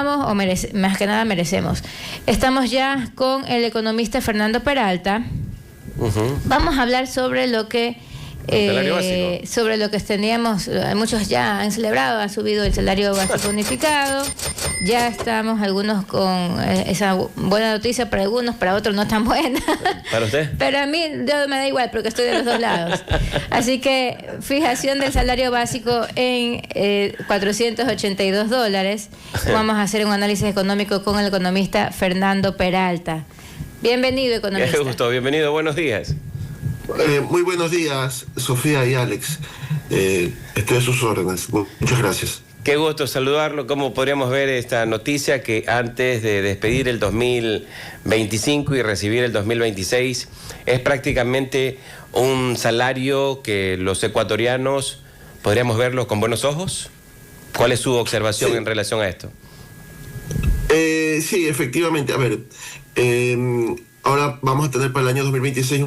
más que nada merecemos. Estamos ya con el economista Fernando Peralta. Vamos a hablar sobre lo que teníamos. Muchos ya han celebrado, ha subido el salario básico unificado. Ya estamos algunos con esa buena noticia para algunos, para otros no tan buena. ¿Para usted? Pero a mí me da igual porque estoy de los dos lados. Así que fijación del salario básico en $482. Vamos a hacer un análisis económico con el economista Fernando Peralta. Bienvenido, economista. Qué gusto, bienvenido, buenos días. Muy buenos días, Sofía y Alex. Estoy a sus órdenes. Muchas gracias. Qué gusto saludarlo. ¿Cómo podríamos ver esta noticia que antes de despedir el 2025 y recibir el 2026 es prácticamente un salario que los ecuatorianos podríamos verlo con buenos ojos? ¿Cuál es su observación en relación a esto? Sí, efectivamente. A ver, ahora vamos a tener para el año 2026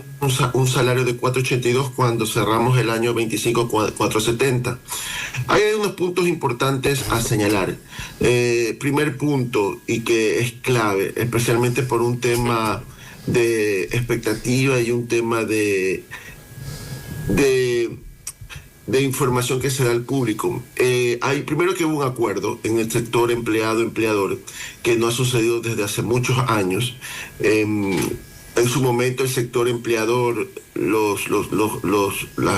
un salario de 4.82 cuando cerramos el año 25 4.70. Hay unos puntos importantes a señalar. Primer punto, y que es clave, especialmente por un tema de expectativa y un tema de información que se da al público. Primero que hubo un acuerdo en el sector empleado-empleador que no ha sucedido desde hace muchos años. En su momento el sector empleador, los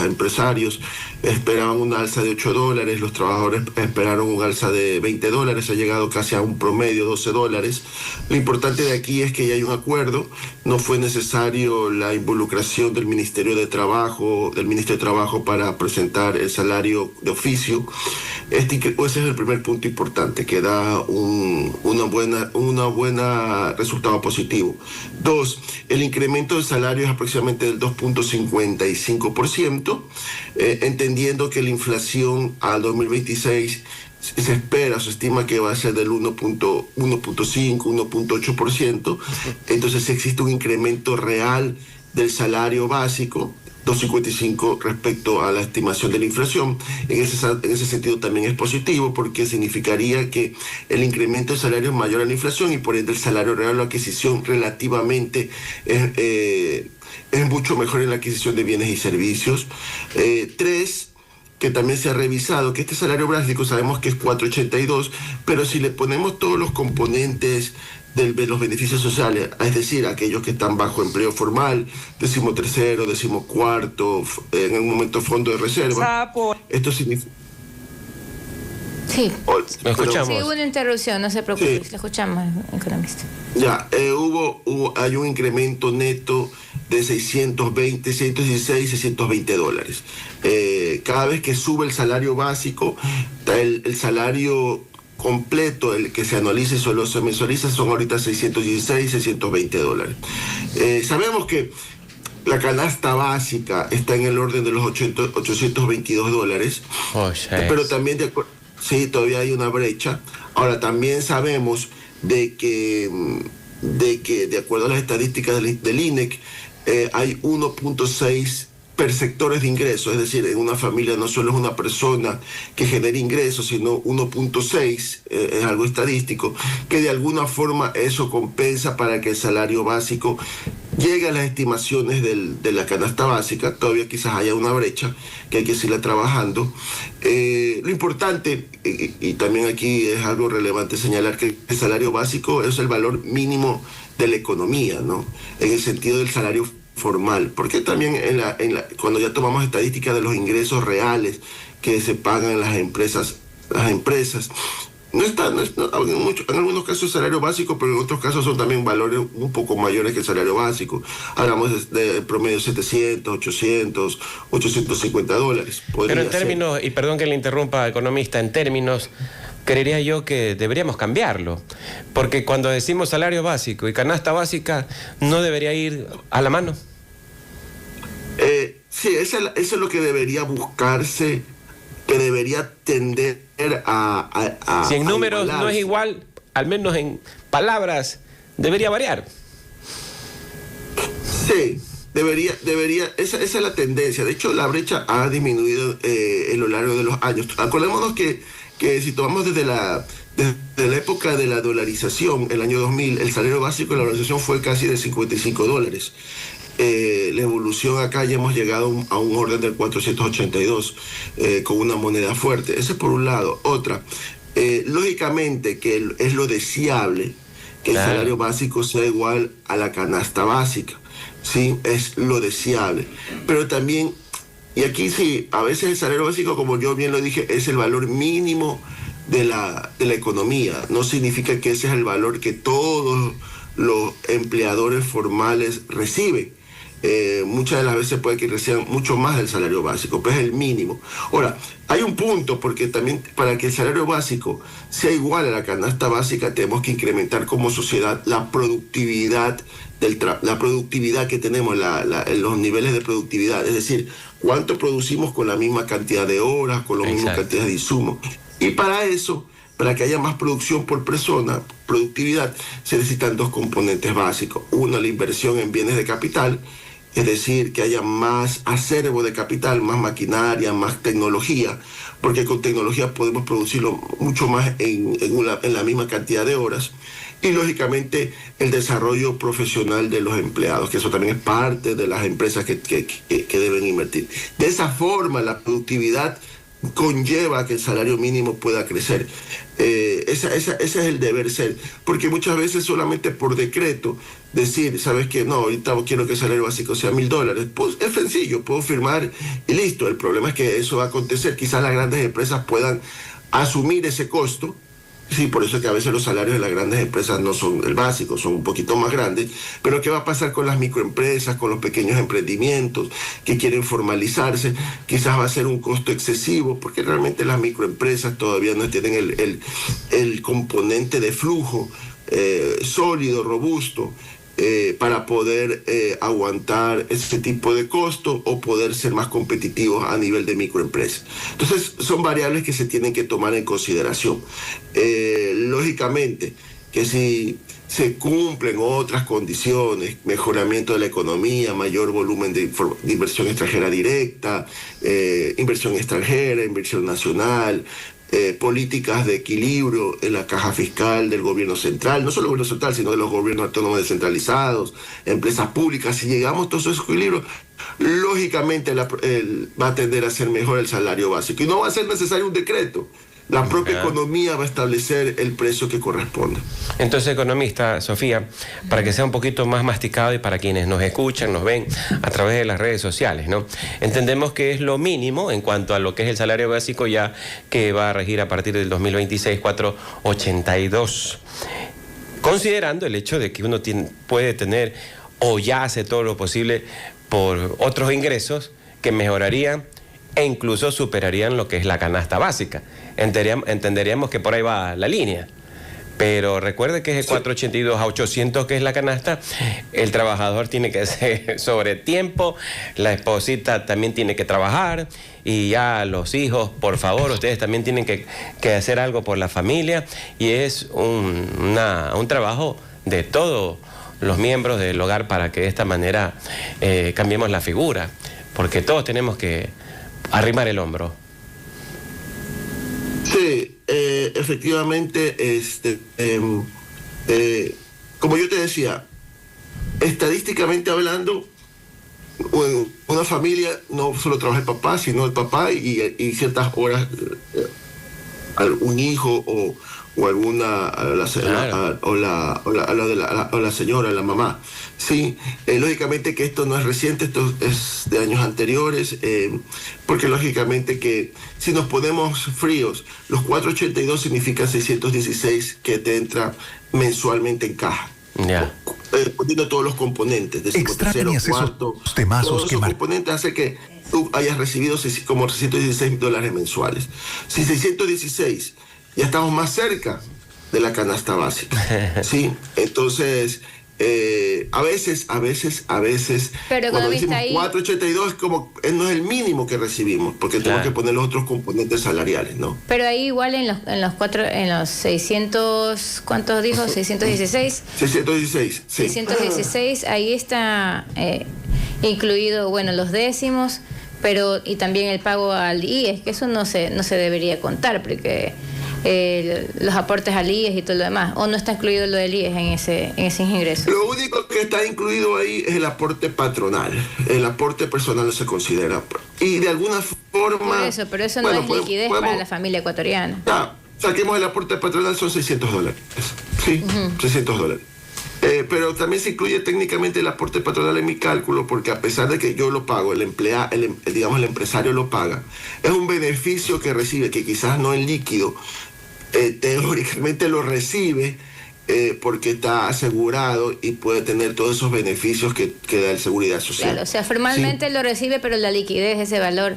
empresarios esperaban una alza de $8, los trabajadores esperaron un alza de $20, ha llegado casi a un promedio de $12. Lo importante de aquí es que ya hay un acuerdo, no fue necesario la involucración del Ministerio de Trabajo, para presentar el salario de oficio. Ese es el primer punto importante, que da una buena resultado positivo. Dos, el incremento del salario es aproximadamente del 2.55%, entendiendo que la inflación al 2026 se estima que va a ser del 1.5, 1.8%. Entonces existe un incremento real del salario básico, 2.55 respecto a la estimación de la inflación. En ese sentido también es positivo, porque significaría que el incremento del salario es mayor a la inflación y por ende el salario real de la adquisición relativamente es mucho mejor en la adquisición de bienes y servicios. Tres, que también se ha revisado, que este salario básico sabemos que es 4.82, pero si le ponemos todos los componentes de los beneficios sociales, es decir, aquellos que están bajo empleo formal, 13º, 14º, en un momento fondo de reserva, esto significa... Sí, lo escuchamos. Sí, hubo una interrupción, no se preocupe, lo escuchamos, economista. Ya, hay un incremento neto de 116, $620. Cada vez que sube el salario básico, el salario completo, el que se anualiza y solo se mensualiza, son ahorita $616, $620. Sabemos que la canasta básica está en el orden de los $822, pero también sí, todavía hay una brecha. Ahora, también sabemos de que de acuerdo a las estadísticas del INEC, hay 1.6 perceptores de ingresos, es decir, en una familia no solo es una persona que genera ingresos, sino 1.6, es algo estadístico, que de alguna forma eso compensa para que el salario básico llegue a las estimaciones de la canasta básica. Todavía quizás haya una brecha que hay que seguirla trabajando. Lo importante, y también aquí es algo relevante señalar, que el salario básico es el valor mínimo de la economía, ¿no? En el sentido del salario formal, porque también cuando ya tomamos estadísticas de los ingresos reales que se pagan en las empresas no está, en algunos casos es salario básico, pero en otros casos son también valores un poco mayores que el salario básico. Hablamos de promedio 700, 800, $850. Pero en términos, y perdón que le interrumpa, economista, en términos, creería yo que deberíamos cambiarlo, porque cuando decimos salario básico y canasta básica, ¿no debería ir a la mano? Sí, eso es lo que debería buscarse, que debería tender a si en números igualarse. No es igual, al menos en palabras, debería variar. Sí, debería, esa es la tendencia. De hecho, la brecha ha disminuido en lo largo de los años. Acordémonos que si tomamos desde desde la época de la dolarización, el año 2000, el salario básico de la dolarización fue casi de $55. La evolución acá ya hemos llegado a un orden del 482 con una moneda fuerte. Ese es por un lado. Otra, lógicamente que es lo deseable que el salario básico sea igual a la canasta básica. Sí, es lo deseable. Pero también, y aquí sí, a veces el salario básico, como yo bien lo dije, es el valor mínimo de la economía. No significa que ese es el valor que todos los empleadores formales reciben. Muchas de las veces puede que reciban mucho más del salario básico, pero es el mínimo. Ahora, hay un punto, porque también para que el salario básico sea igual a la canasta básica, tenemos que incrementar como sociedad la productividad la productividad que tenemos, los niveles de productividad, es decir, cuánto producimos con la misma cantidad de horas, con la misma cantidad de insumos. Y para eso, para que haya más producción por persona, productividad, se necesitan dos componentes básicos. Uno, la inversión en bienes de capital, es decir, que haya más acervo de capital, más maquinaria, más tecnología, porque con tecnología podemos producirlo mucho más en la misma cantidad de horas. Y lógicamente el desarrollo profesional de los empleados, que eso también es parte de las empresas que deben invertir. De esa forma la productividad conlleva que el salario mínimo pueda crecer. Ese es el deber ser, porque muchas veces solamente por decreto decir, ¿sabes qué? No, ahorita quiero que el salario básico sea $1,000. Pues es sencillo, puedo firmar y listo. El problema es que eso va a acontecer. Quizás las grandes empresas puedan asumir ese costo. Sí, por eso es que a veces los salarios de las grandes empresas no son el básico, son un poquito más grandes. Pero ¿qué va a pasar con las microempresas, con los pequeños emprendimientos que quieren formalizarse? Quizás va a ser un costo excesivo, porque realmente las microempresas todavía no tienen el componente de flujo sólido, robusto, para poder aguantar ese tipo de costo o poder ser más competitivos a nivel de microempresas. Entonces, son variables que se tienen que tomar en consideración. Lógicamente, que si se cumplen otras condiciones, mejoramiento de la economía, mayor volumen de inversión extranjera directa, inversión extranjera, inversión nacional, políticas de equilibrio en la caja fiscal del gobierno central, no solo el gobierno central, sino de los gobiernos autónomos descentralizados, empresas públicas. Si llegamos a todos esos equilibrios, lógicamente va a tender a ser mejor el salario básico. Y no va a ser necesario un decreto. La propia economía va a establecer el precio que corresponde. Entonces, economista, Sofía, para que sea un poquito más masticado y para quienes nos escuchan, nos ven a través de las redes sociales, ¿no? Entendemos que es lo mínimo en cuanto a lo que es el salario básico, ya que va a regir a partir del 2026, 482. Considerando el hecho de que uno puede tener o ya hace todo lo posible por otros ingresos que mejorarían e incluso superarían lo que es la canasta básica. Entenderíamos que por ahí va la línea. Pero recuerde que es de 482 a 800, que es la canasta. El trabajador tiene que hacer sobre tiempo, la esposita también tiene que trabajar, y ya los hijos, por favor, ustedes también tienen que hacer algo por la familia, y es un trabajo de todos los miembros del hogar para que de esta manera cambiemos la figura, porque todos tenemos que arrimar el hombro. Sí, efectivamente, como yo te decía, estadísticamente hablando, una familia no solo trabaja el papá, sino el papá y ciertas horas un hijo o alguna la señora, la mamá. Sí, lógicamente que esto no es reciente, esto es de años anteriores, porque lógicamente que si nos ponemos fríos, los 482 significa 616 que te entra mensualmente en caja. Poniendo todos los componentes, de tercero, cuarto, todos esos componentes hace que tú hayas recibido como $616 mensuales. Si 616 ya estamos más cerca de la canasta básica, ¿sí? Entonces, a veces, pero cuando decimos ahí 482 no es el mínimo que recibimos, porque tenemos que poner los otros componentes salariales, ¿no? Pero ahí igual en los 600, ¿cuántos dijo? 616. 616, sí. 616, ahí está incluido, bueno, los décimos, pero y también el pago al IES, que eso no se debería contar, porque los aportes al IES y todo lo demás, o no está incluido lo del IES en ese ingreso. Lo único que está incluido ahí es el aporte patronal. El aporte personal no se considera. Y de alguna forma... Por eso, pero eso no es liquidez para la familia ecuatoriana. Ya, saquemos el aporte patronal, son $600. Sí, $600. Pero también se incluye técnicamente el aporte patronal en mi cálculo, porque a pesar de que yo lo pago, el empresario lo paga, es un beneficio que recibe, que quizás no en líquido, teóricamente lo recibe porque está asegurado y puede tener todos esos beneficios que da el Seguridad Social. Claro, o sea, formalmente lo recibe, pero la liquidez, ese valor,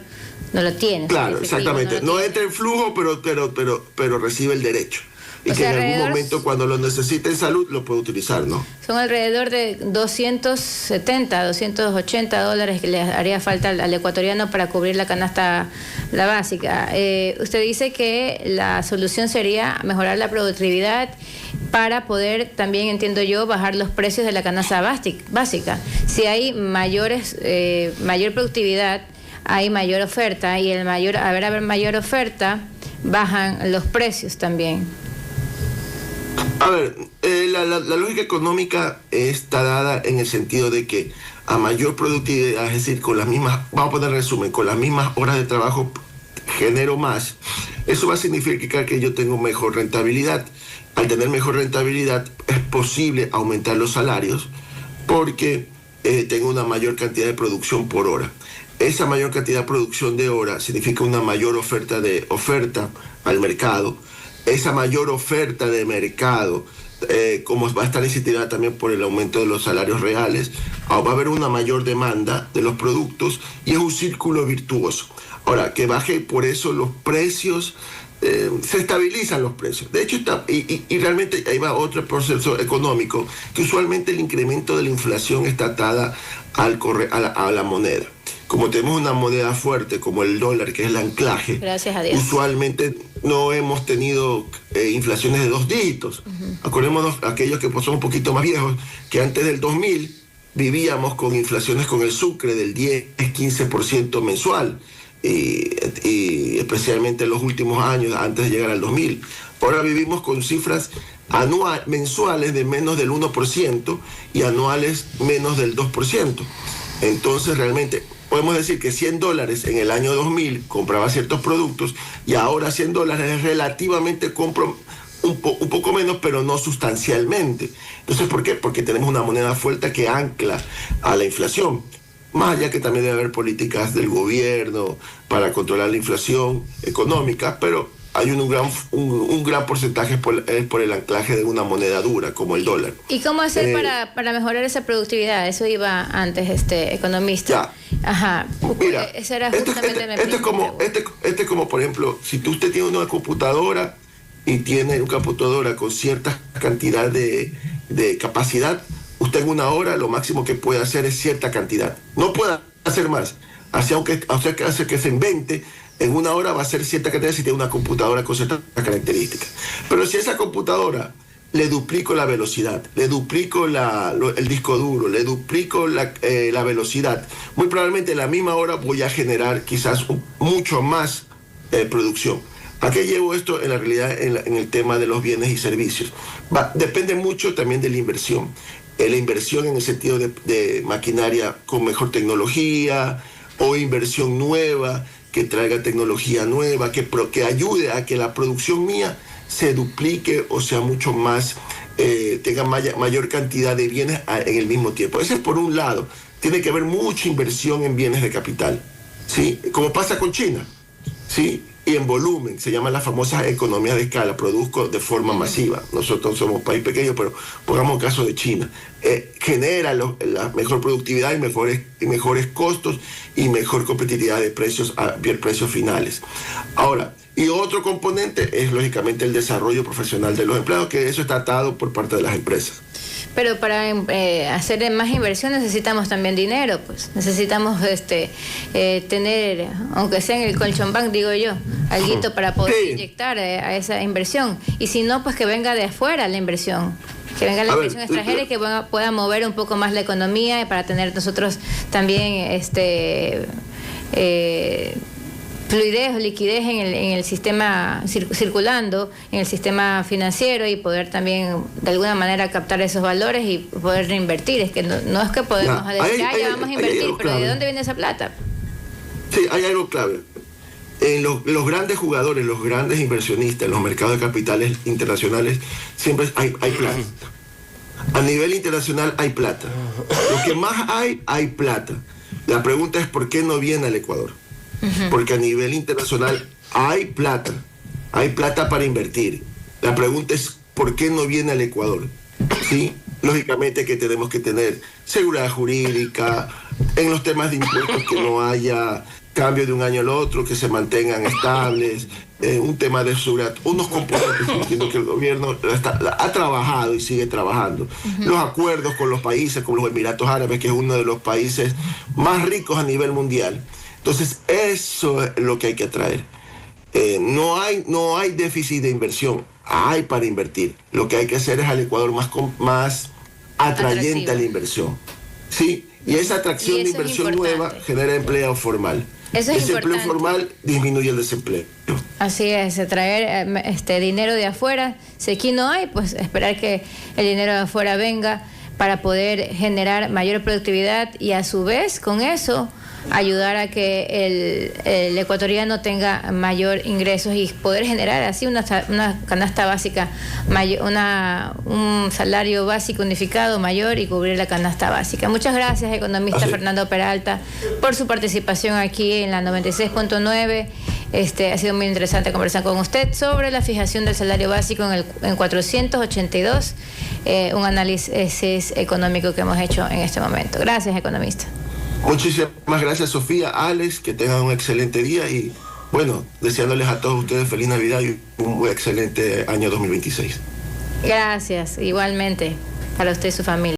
no lo tiene. Claro, exactamente. No entra en flujo, pero recibe el derecho. Y que en algún momento, cuando lo necesite en salud, lo puede utilizar, ¿no? Son alrededor de 270, 280 dólares que le haría falta al ecuatoriano para cubrir la canasta básica. Usted dice que la solución sería mejorar la productividad para poder, también entiendo yo, bajar los precios de la canasta básica. Si hay mayor productividad, hay mayor oferta, y al haber mayor oferta, bajan los precios también. A ver, la lógica económica está dada en el sentido de que a mayor productividad, es decir, con las mismas, vamos a poner resumen, con las mismas horas de trabajo genero más, eso va a significar que yo tengo mejor rentabilidad. Al tener mejor rentabilidad es posible aumentar los salarios porque tengo una mayor cantidad de producción por hora. Esa mayor cantidad de producción de hora significa una mayor oferta al mercado. Esa mayor oferta de mercado, como va a estar incentivada también por el aumento de los salarios reales, va a haber una mayor demanda de los productos y es un círculo virtuoso. Ahora, que baje por eso los precios, se estabilizan los precios. De hecho, y realmente ahí va otro proceso económico, que usualmente el incremento de la inflación está atada a la moneda. Como tenemos una moneda fuerte como el dólar, que es el anclaje, gracias a Dios, usualmente no hemos tenido inflaciones de 2 dígitos. Acordémonos, aquellos que son un poquito más viejos, que antes del 2000 vivíamos con inflaciones con el sucre del 10-15% mensual, y especialmente en los últimos años, antes de llegar al 2000. Ahora vivimos con cifras mensuales de menos del 1% y anuales menos del 2%. Entonces, realmente podemos decir que $100 en el año 2000 compraba ciertos productos, y ahora $100 relativamente compro un poco menos, pero no sustancialmente. Entonces, ¿por qué? Porque tenemos una moneda fuerte que ancla a la inflación. Más allá que también debe haber políticas del gobierno para controlar la inflación económica, pero hay un gran porcentaje por el anclaje de una moneda dura como el dólar. ¿Y cómo hacer para mejorar esa productividad? Eso iba antes economista. Ya. Ajá. Mira, esa era justamente este es como, por ejemplo, si usted tiene una computadora y tiene una computadora con cierta cantidad de capacidad, usted en una hora lo máximo que puede hacer es cierta cantidad. No puede hacer más. Aunque hace que se invente, en una hora va a ser cierta cantidad si tiene una computadora con ciertas características. Pero si esa computadora le duplico la velocidad, le duplico el disco duro, le duplico la velocidad, muy probablemente en la misma hora voy a generar quizás mucho más producción. ¿A qué llevo esto en la realidad en el tema de los bienes y servicios? Depende mucho también de la inversión. La inversión en el sentido de maquinaria con mejor tecnología, o inversión nueva que traiga tecnología nueva, que ayude a que la producción mía se duplique o sea mucho más, tenga mayor cantidad de bienes en el mismo tiempo. Ese es por un lado. Tiene que haber mucha inversión en bienes de capital, ¿sí? Como pasa con China, ¿sí? Y en volumen, se llaman las famosas economías de escala, produzco de forma masiva. Nosotros somos un país pequeño, pero pongamos el caso de China. Genera la mejor productividad y mejores costos y mejor competitividad de precios finales. Ahora, y otro componente es lógicamente el desarrollo profesional de los empleados, que eso está atado por parte de las empresas. Pero para hacer más inversión necesitamos también dinero, pues necesitamos tener, aunque sea en el colchón bank, digo yo, alguito para poder inyectar a esa inversión. Y si no, pues que venga de afuera la inversión, que venga la inversión extranjera y que pueda mover un poco más la economía, y para tener nosotros también fluidez o liquidez en el sistema circulando, en el sistema financiero, y poder también de alguna manera captar esos valores y poder reinvertir. Es que no es que podemos decir, ya vamos a invertir, pero clave. ¿De dónde viene esa plata? Sí, hay algo clave. En los grandes jugadores, los grandes inversionistas, en los mercados de capitales internacionales, siempre hay plata. A nivel internacional hay plata. Lo que más hay plata. La pregunta es ¿por qué no viene al Ecuador? Porque a nivel internacional hay plata para invertir. La pregunta es ¿por qué no viene al Ecuador? ¿Sí? Lógicamente que tenemos que tener seguridad jurídica, en los temas de impuestos que no haya cambio de un año al otro, que se mantengan estables, un tema de seguridad, unos componentes, entiendo que el gobierno ha trabajado y sigue trabajando. Los acuerdos con los países, con los Emiratos Árabes, que es uno de los países más ricos a nivel mundial. Entonces, eso es lo que hay que traer. No hay déficit de inversión, hay para invertir. Lo que hay que hacer es al Ecuador más atrayente a la inversión. ¿Sí? Y esa atracción de inversión nueva genera empleo formal. Eso es ese importante. Empleo formal disminuye el desempleo. Así es, traer dinero de afuera. Si aquí no hay, pues esperar que el dinero de afuera venga para poder generar mayor productividad y a su vez con eso ayudar a que el ecuatoriano tenga mayor ingresos y poder generar así una canasta básica mayor, un salario básico unificado mayor y cubrir la canasta básica. Muchas gracias, economista Fernando Peralta, por su participación aquí en la 96.9. Ha sido muy interesante conversar con usted sobre la fijación del salario básico en 482, un análisis económico que hemos hecho en este momento. Gracias, economista. Muchísimas gracias, Sofía, Alex, que tengan un excelente día y, bueno, deseándoles a todos ustedes feliz Navidad y un muy excelente año 2026. Gracias, igualmente, para usted y su familia.